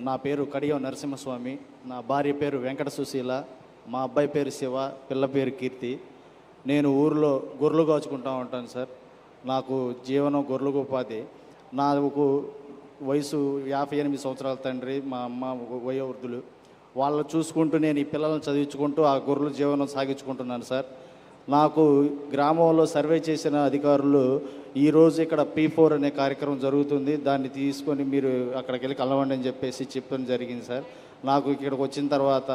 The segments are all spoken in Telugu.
నా పేరు కడియం నరసింహస్వామి, నా భార్య పేరు వెంకట సుశీల, మా అబ్బాయి పేరు శివ, పిల్ల పేరు కీర్తి. నేను ఊరిలో గొర్రెలు కాచుకుంటూ ఉంటాను సార్. నాకు జీవనం గొర్రెలకు ఉపాధి. నాకు వయసు 58 సంవత్సరాల తండ్రి, మా అమ్మ వయోవృద్ధులు. వాళ్ళు చూసుకుంటూ నేను ఈ పిల్లలను చదివించుకుంటూ ఆ గొర్రెల జీవనం సాగించుకుంటున్నాను సార్. నాకు గ్రామంలో సర్వే చేసిన అధికారులు ఈరోజు ఇక్కడ P4 అనే కార్యక్రమం జరుగుతుంది, దాన్ని తీసుకొని మీరు అక్కడికి వెళ్ళి కలవండి అని చెప్పేసి చెప్పడం జరిగింది సార్. నాకు ఇక్కడికి వచ్చిన తర్వాత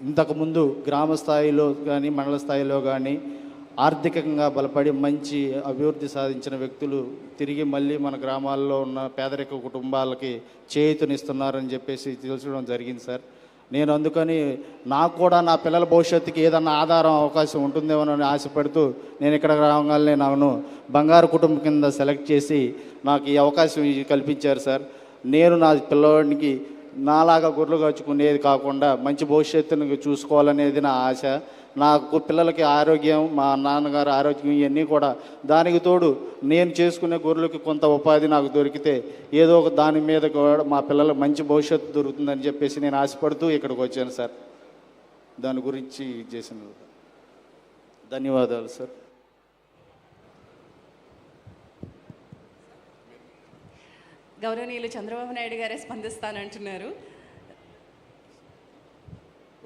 ఇంతకుముందు గ్రామ స్థాయిలో కానీ మండల స్థాయిలో కానీ ఆర్థికంగా బలపడి మంచి అభివృద్ధి సాధించిన వ్యక్తులు తిరిగి మళ్ళీ మన గ్రామాల్లో ఉన్న పేదరిక కుటుంబాలకి చేయూతనిస్తున్నారని చెప్పేసి తెలుసుకోవడం జరిగింది సార్. నేను అందుకని నాకు కూడా నా పిల్లల భవిష్యత్తుకి ఏదన్నా ఆధారం అవకాశం ఉంటుందేమోనని ఆశపడుతూ నేను ఇక్కడ రాగానే నన్ను బంగారు కుటుంబం కింద సెలెక్ట్ చేసి నాకు ఈ అవకాశం కల్పించారు సార్. నేను నా పిల్లవాడికి నాలాగా గొర్రెలు కాచుకునేది కాకుండా మంచి భవిష్యత్తును చూసుకోవాలనేది నా ఆశ. నాకు పిల్లలకి ఆరోగ్యం, మా నాన్నగారు ఆరోగ్యం, ఇవన్నీ కూడా దానికి తోడు నేను చేసుకునే గొర్రెలకి కొంత ఉపాధి నాకు దొరికితే ఏదో ఒక దాని మీద కూడా మా పిల్లలకు మంచి భవిష్యత్తు దొరుకుతుందని చెప్పేసి నేను ఆశపడుతూ ఇక్కడికి వచ్చాను సార్. దాని గురించి చేసిన ధన్యవాదాలు సార్. గౌరవనీయులు చంద్రబాబు నాయుడు గారే స్పందిస్తానంటున్నారు.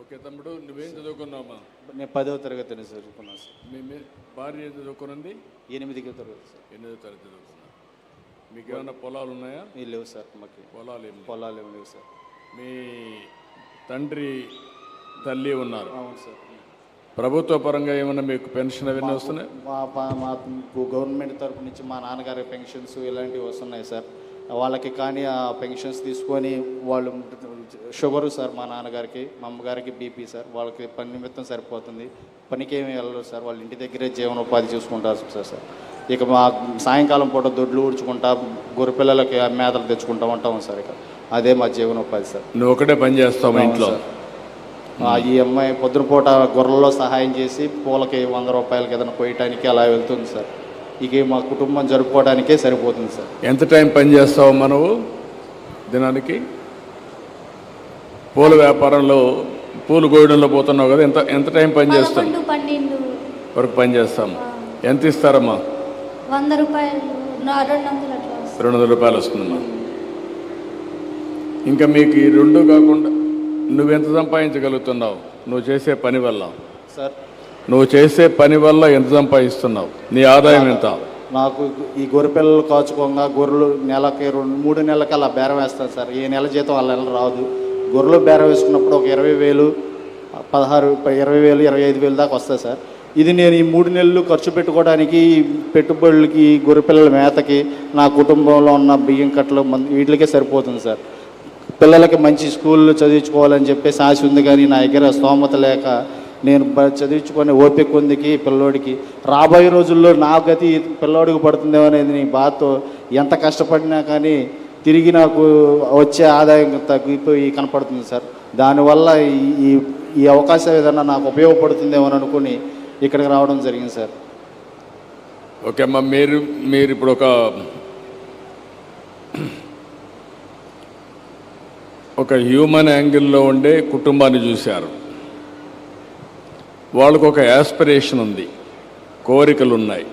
ఓకే తమ్ముడు, నువ్వేం చదువుకున్నావమ్మా? నేను 10వ తరగతి చదువుకున్నాను సార్. మీ భార్య ఏం చదువుకున్నది? 8వ తరగతి సార్. 8వ తరగతి చదువుకున్నా. మీకు ఏమైనా పొలాలు ఉన్నాయా? లేవు సార్. మాకు పొలాలు ఏమి లేవు సార్. మీ తండ్రి తల్లి ఉన్నారు? అవును సార్. ప్రభుత్వ పరంగా ఏమైనా మీకు పెన్షన్ అవన్నీ వస్తున్నాయి? మాకు గవర్నమెంట్ తరఫు నుంచి మా నాన్నగారి పెన్షన్స్ ఇలాంటివి వస్తున్నాయి సార్. వాళ్ళకి కానీ ఆ పెన్షన్స్ తీసుకొని వాళ్ళు షుగరు సార్ మా నాన్నగారికి, మా అమ్మగారికి బీపీ సార్. వాళ్ళకి పని నిమిత్తం సరిపోతుంది, పనికి ఏమి వెళ్ళరు సార్. వాళ్ళ ఇంటి దగ్గరే జీవనోపాధి చూసుకుంటారు సార్. ఇక మా సాయంకాలం పూట దొడ్లు ఊడ్చుకుంటా గొర్రె పిల్లలకి మేతలు తెచ్చుకుంటా ఉంటాం సార్. ఇక అదే మా జీవనోపాధి సార్. నువ్వు ఒకటే పని చేస్తావు ఇంట్లో? ఈ అమ్మాయి పొద్దున పూట గొర్రెల్లో సహాయం చేసి పూలకి 100 రూపాయలకి ఏదైనా కొయ్యటానికి అలా వెళ్తుంది సార్. ఇక మా కుటుంబం జరుపుకోవడానికే సరిపోతుంది సార్. ఎంత టైం పని చేస్తావు మనవు దినానికి? పూల వ్యాపారంలో పూలు కోయడంలో పోతున్నావు కదా, ఎంత టైం పని చేస్తావు? 12 వరకు పని చేస్తాము. ఎంత ఇస్తారమ్మా? 100 రూపాయలు, 200 రూపాయలు వస్తుందమ్మా. ఇంకా మీకు ఈ రెండు కాకుండా నువ్వెంత సంపాదించగలుగుతున్నావు నువ్వు చేసే పని వల్ల? సార్, నువ్వు చేసే పని వల్ల ఎంత సంపాదిస్తున్నావు? నీ ఆదాయం ఎంత? నాకు ఈ గొర్రె పిల్లలు కాచుకోగా గొర్రెలు నెలకి 2-3 నెలలకి అలా బేరం వేస్తాను సార్. ఏ నెల జీతం వాళ్ళ నెల రాదు. గొర్రెలు బేరం వేసుకున్నప్పుడు ఒక 20,000, 16, 20,000, 25,000 దాకా వస్తాయి సార్. ఇది నేను ఈ 3 నెలలు ఖర్చు పెట్టుకోవడానికి, పెట్టుబడులకి, గొర్రె పిల్లల మేతకి, నా కుటుంబంలో ఉన్న బియ్యం కట్టలు వీటికే సరిపోతుంది సార్. పిల్లలకి మంచి స్కూల్లో చదివించుకోవాలని చెప్పేసి ఆశ ఉంది, కానీ నా దగ్గర స్తోమత లేక నేను చదివించుకొని ఓపిక ఉందికి పిల్లోడికి రాబోయే రోజుల్లో నా గతి పిల్లోడికి పడుతుందేమో అనేది నీ బాధతో ఎంత కష్టపడినా కానీ తిరిగి నాకు వచ్చే ఆదాయం తగ్గిపోయి కనపడుతుంది సార్. దానివల్ల ఈ అవకాశం ఏదన్నా నాకు ఉపయోగపడుతుందేమో అనుకుని ఇక్కడికి రావడం జరిగింది సార్. ఓకే అమ్మా, మీరు ఇప్పుడు ఒక హ్యూమన్ యాంగిల్లో ఉండే కుటుంబాన్ని చూశారు. వాళ్ళకు ఒక యాస్పిరేషన్ ఉంది, కోరికలు ఉన్నాయి.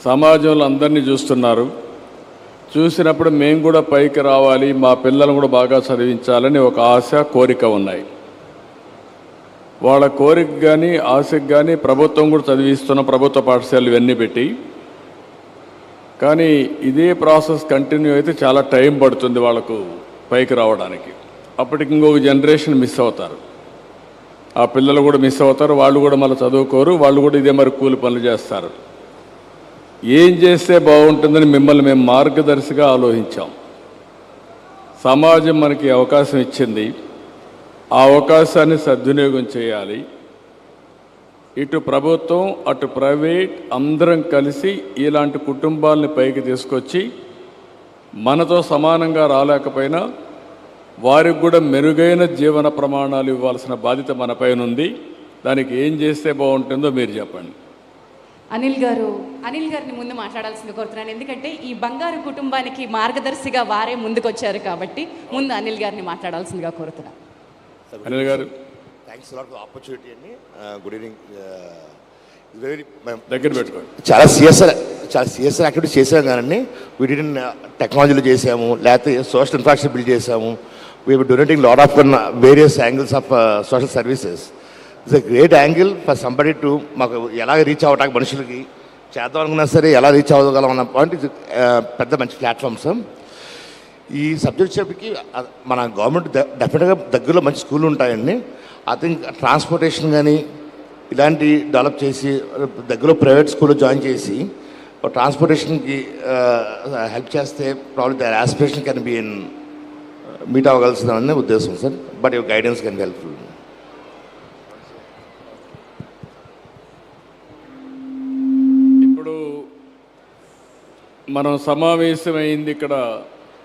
సమాజంలో అందరినీ చూస్తున్నారు. చూసినప్పుడు మేము కూడా పైకి రావాలి, మా పిల్లలను కూడా బాగా చదివించాలని ఒక ఆశ, కోరిక ఉన్నాయి. వాళ్ళ కోరిక కానీ ఆశకు కానీ ప్రభుత్వం కూడా చదివిస్తున్న ప్రభుత్వ పాఠశాలలు ఇవన్నీ పెట్టి, కానీ ఇదే ప్రాసెస్ కంటిన్యూ అయితే చాలా టైం పడుతుంది వాళ్ళకు పైకి రావడానికి. అప్పటికి ఇంకొక జనరేషన్ మిస్ అవుతారు. ఆ పిల్లలు కూడా మిస్ అవుతారు. వాళ్ళు కూడా మళ్ళీ చదువుకోరు. వాళ్ళు కూడా ఇదే మరి కూలి పనులు చేస్తారు. ఏం చేస్తే బాగుంటుందని మిమ్మల్ని మేము మార్గదర్శిగా ఆలోచించాం. సమాజం మనకి అవకాశం ఇచ్చింది, ఆ అవకాశాన్ని సద్వినియోగం చేయాలి. ఇటు ప్రభుత్వం, అటు ప్రైవేట్ అందరం కలిసి ఇలాంటి కుటుంబాలని పైకి తీసుకొచ్చి మనతో సమానంగా రాలేకపోయినా వారికి కూడా మెరుగైన జీవన ప్రమాణాలు ఇవ్వాల్సిన బాధ్యత మన పైన ఉంది. దానికి ఏం చేస్తే బాగుంటుందో మీరు చెప్పండి. అనిల్ గారిని ముందు మాట్లాడాల్సింది కోరుతున్నాను, ఎందుకంటే ఈ బంగారు కుటుంబానికి మార్గదర్శిగా వారే ముందుకొచ్చారు కాబట్టి ముందు అనిల్ గారిని మాట్లాడాల్సిందిగా కోరుతున్నాను. అనిల్ గారు థ్యాంక్స్ లాట్ ఫర్ ఆపర్చునిటీ అండి. Good evening. వెరీ దగ్గర పెట్టుకోండి. చాలా సిఎస్ఆర్ యాక్టివిటీస్ చేసాం కానీ వీటిని టెక్నాలజీలో చేసాము, లేకపోతే సోషల్ ఇన్ఫ్రాస్ట్రక్చర్ బిల్డ్ చేసాము. We donating lot of various angles of social services. It's a great angle for somebody to మాకు ఎలా రీచ్ అవ్వటానికి మనుషులకి చేద్దాం అనుకున్నా సరే ఎలా రీచ్ అవ్వగలం అన్న పాయింట్ ఇది పెద్ద మంచి ప్లాట్ఫామ్స్. ఈ సబ్జెక్ట్ చెప్పి మన గవర్నమెంట్ డెఫినెట్గా దగ్గరలో మంచి స్కూళ్ళు ఉంటాయండి. ఐ థింక్ ట్రాన్స్పోర్టేషన్ కానీ ఇలాంటి డెవలప్ చేసి దగ్గరలో ప్రైవేట్ స్కూల్లో జాయిన్ చేసి ట్రాన్స్పోర్టేషన్కి హెల్ప్ చేస్తే problem their aspiration can be in meet అవ్వగలుగుతుందని ఉద్దేశం sir. But your guidance can be helpful. ఇప్పుడు మనం సమావేశమైంది ఇక్కడ